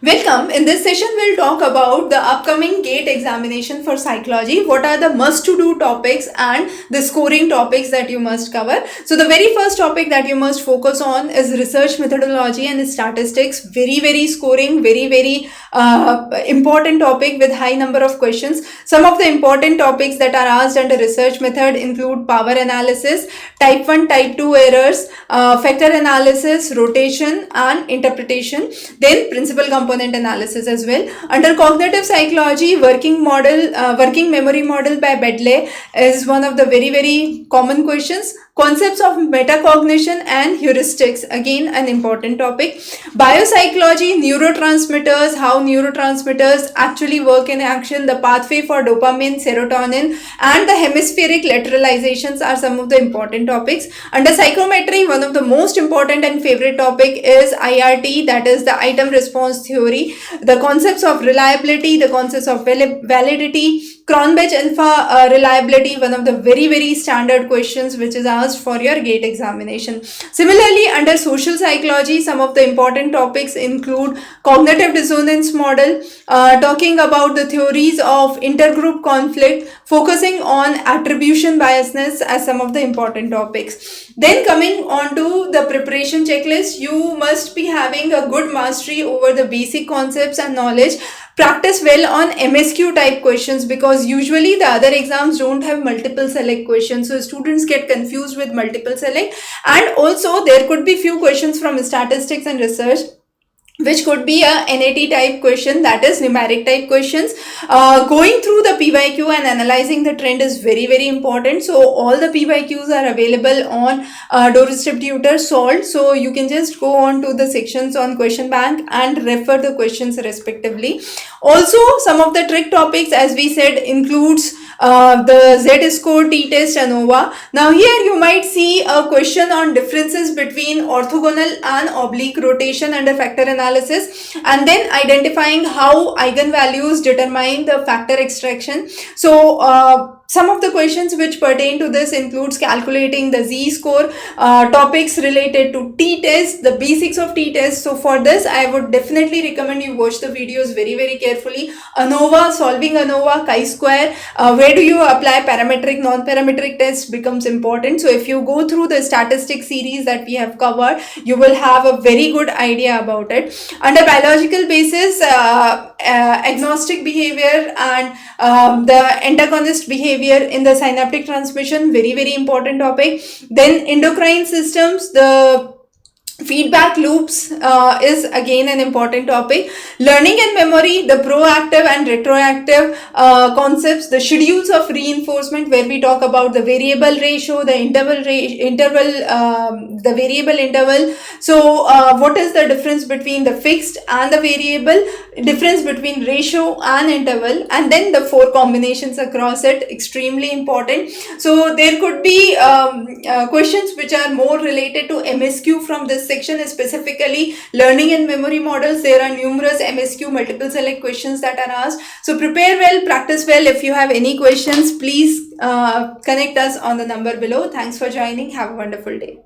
Welcome. In this session, we'll talk about the upcoming GATE examination for psychology. What are the must-to-do topics and the scoring topics that you must cover? So, the very first topic that you must focus on is research methodology and statistics. Very scoring, very important topic with high number of questions. Some of the important topics that are asked under research method include power analysis, type 1, type 2 errors, factor analysis, rotation and interpretation, then principal component analysis as well. Under cognitive psychology, working memory model by Bedley is one of the very common questions. Concepts of metacognition and heuristics, again an important topic. Biopsychology, neurotransmitters, how neurotransmitters actually work in action, the pathway for dopamine, serotonin and the hemispheric lateralizations are some of the important topics. Under psychometry, one of the most important and favorite topic is IRT, that is the item response theory. The concepts of reliability, the concepts of validity, Cronbach alpha reliability, one of the very standard questions which is asked for your GATE examination. Similarly, under social psychology, some of the important topics include cognitive dissonance model, talking about the theories of intergroup conflict, focusing on attribution biasness as some of the important topics. Then coming on to the preparation checklist, you must be having a good mastery over the basic concepts and knowledge. Practice well on MSQ type questions because usually the other exams don't have multiple select questions, so students get confused with multiple select, and also there could be few questions from statistics and research which could be a NAT type question, that is numeric type questions. Going through the PYQ and analyzing the trend is very important. So all the PYQs are available on Doorstep Tutor solved. So you can just go on to the sections on question bank and refer the questions respectively. Also, some of the trick topics, as we said, includes the Z-score, t-test, ANOVA. Now here you might see a question on differences between orthogonal and oblique rotation under factor analysis, and then identifying how eigenvalues determine the factor extraction. So some of the questions which pertain to this includes calculating the Z-score, topics related to t-test, the basics of t-test. So for this, I would definitely recommend you watch the videos very carefully. ANOVA, solving ANOVA, chi-square, where do you apply parametric, non-parametric test becomes important. So if you go through the statistics series that we have covered, you will have a very good idea about it. Under biological basis, agnostic behavior and the antagonist behavior in the synaptic transmission, very important topic. Then endocrine systems, the feedback loops is again an important topic. Learning and memory, the proactive and retroactive concepts, the schedules of reinforcement, where we talk about the variable ratio, the the variable interval. So what is the difference between the fixed and the variable, difference between ratio and interval, and then the 4 combinations across it, extremely important. So there could be questions which are more related to MSQ from this section, specifically learning and memory models. There are numerous MSQ multiple select questions that are asked. So prepare well, practice well. If you have any questions, please connect us on the number below. Thanks for joining. Have a wonderful day.